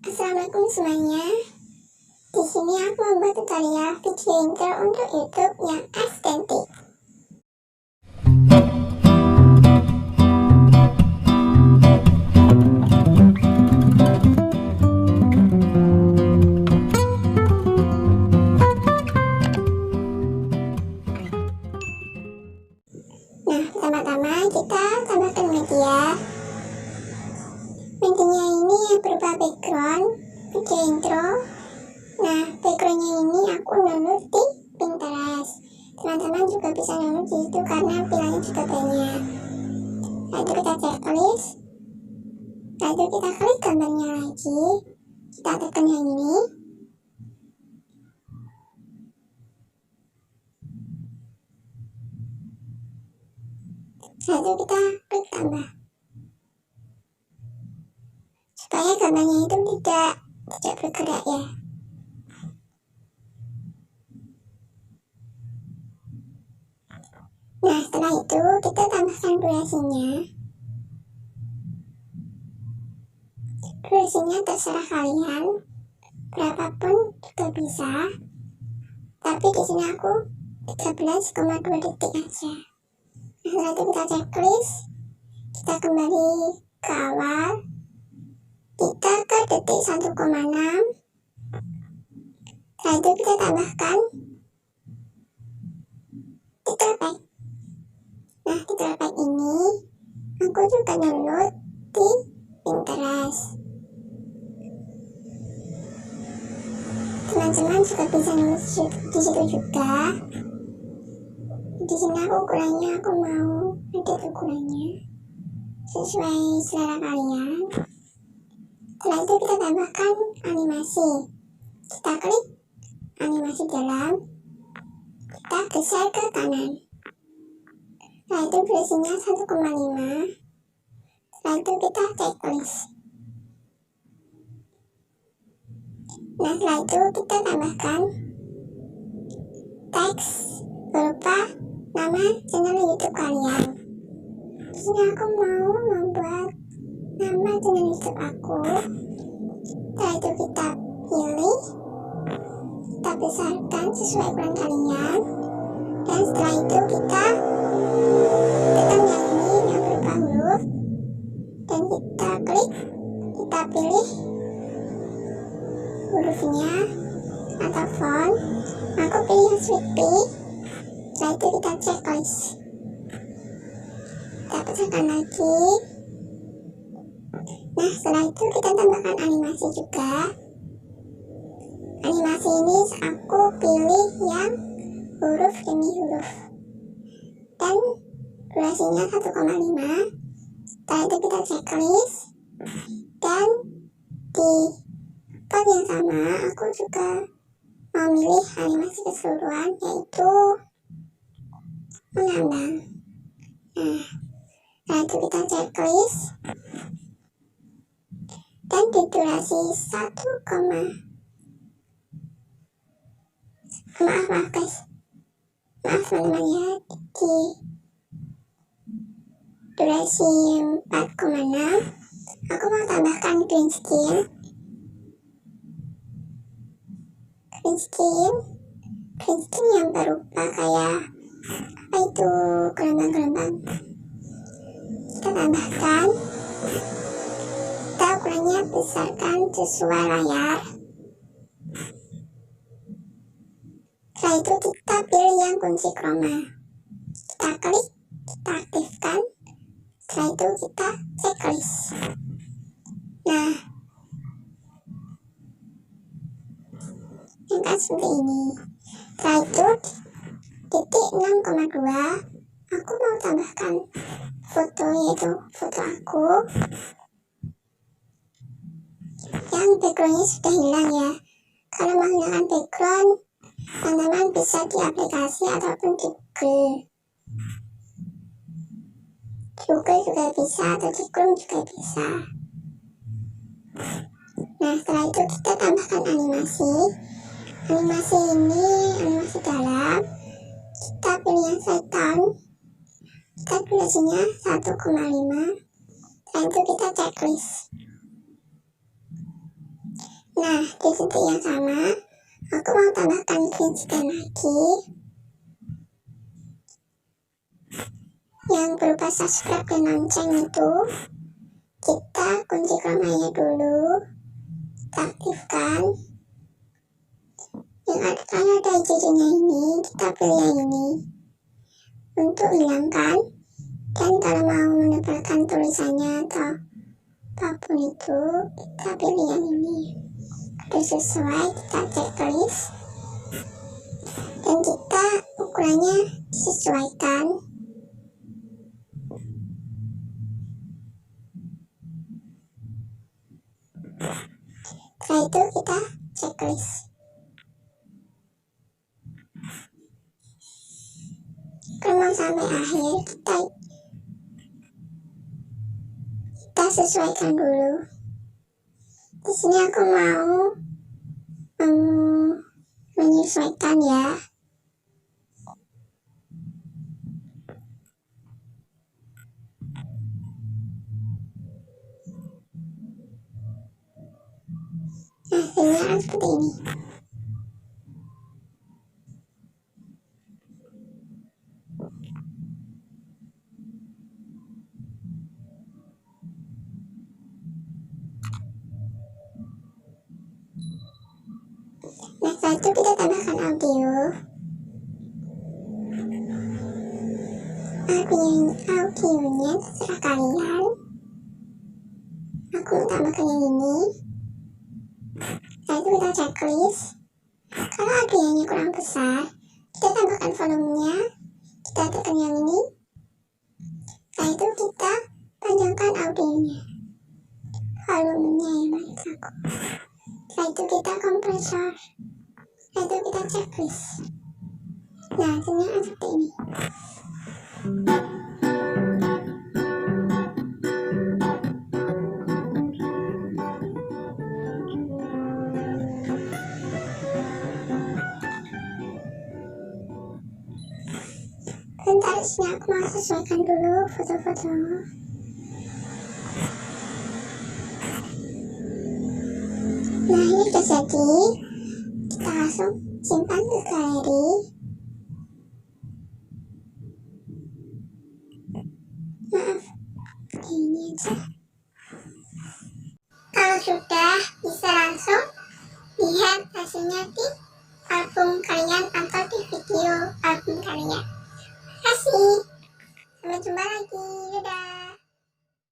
Assalamualaikum semuanya. Di sini aku membuat tutorial video intro untuk YouTube yang estetik. Nah, pertama-tama kita tambahkan media. Medianya ini yang berupa background video intro. Nah, backgroundnya ini aku download di Pinterest. Teman-teman juga bisa download di situ karena pilihannya juga banyak. Lalu kita checklist. Lalu kita klik gambarnya lagi. Kita tekan yang ini. Lalu kita klik tambah. Supaya gambarnya itu tidak bergerak ya. Nah, setelah itu kita tambahkan durasinya. Durasinya terserah kalian, berapapun juga bisa. Tapi di sini aku 13,2 detik aja. Nah, setelah itu kita checklist. Kita kembali ke awal. Kita ke detik 1,6. Setelah itu kita tambahkan title pack. Nah, title pack ini aku juga download di Pinterest. Teman-teman juga bisa download di situ juga. Di sini aku ukurannya aku mau edit ukurannya sesuai selera kalian. Setelah itu kita tambahkan animasi. Kita klik animasi dalam. Kita geser ke kanan. Setelah itu durasinya 1,5. Setelah itu kita checklist. Nah, setelah itu kita tambahkan teks berupa nama channel YouTube kalian. Di sini aku mau membuat nama channel YouTube aku. Setelah itu kita pilih, kita besarkan sesuai ukuran kalian. Dan setelah itu kita tekan yang ini yang berupa huruf. Dan kita klik, kita pilih hurufnya atau font. Aku pilih yang sweet pea. Setelah itu kita checklist. Kita pecahkan lagi. Nah, setelah itu kita tambahkan animasi juga. Animasi ini aku pilih yang huruf demi huruf. Dan durasinya 1,5. Setelah itu kita checklist. Dan di part yang sama aku juga memilih animasi keseluruhan, yaitu mengambang. Nah, setelah itu kita checklist. Dan di durasi 1, maaf guys, maaf teman-teman ya, di durasi 4,6 aku mau tambahkan green screen yang berupa kayak apa itu, gelombang-gelombang. Kita tambahkan. Kita ukurannya besarkan sesuai layar. Setelah itu kita pilih yang kunci chroma. Kita klik, kita aktifkan. Setelah itu kita checklist. Nah, yang seperti ini. Setelah itu titik 6,2 aku mau tambahkan foto, yaitu foto aku yang backgroundnya sudah hilang ya. Kalau mau hilangkan background, teman-teman bisa di aplikasi ataupun di Google juga bisa, atau di Chroom juga bisa. Nah, setelah itu kita tambahkan animasi. Animasi ini animasi dalam. Kita pilih yang side tone. Kita durasinya 1,5. Setelah itu kita checklist. Nah, di titik yang sama aku mau tambahkan green screen lagi yang berupa subscribe dan lonceng. Itu kita kunci chromanya dulu, kita aktifkan. Yang ada hijaunya ini, kita pilih yang ini untuk hilangkan. Dan kalau mau menempelkan tulisannya atau apapun itu, kita pilih yang ini. Sudah sesuai, kita checklist dan kita ukurannya disesuaikan. Setelah itu kita checklist. Kalau sampai akhir kita sesuaikan dulu. Di sini aku mau menyesuaikan ya. Hasilnya akan seperti ini. Nah, setelah itu kita tambahkan audio. Audionya terserah kalian. Aku mau tambahkan yang ini. Setelah itu kita checklist. Kalau audionya kurang besar, kita tambahkan volumenya. Kita tekan yang ini. Setelah itu kita panjangkan audionya, volumenya ya balik aku. Setelah itu kita kompresor. Setelah itu kita checklist. Nah, hasilnya seperti ini. Bentar, sini aku mau sesuaikan dulu foto-foto. Nah, ini sudah jadi. Kita langsung simpan ke galeri. Maaf, ini aja. Kalau sudah, bisa langsung lihat hasilnya di album kalian atau di video album kalian. Terima kasih. Sampai jumpa lagi. Dadah.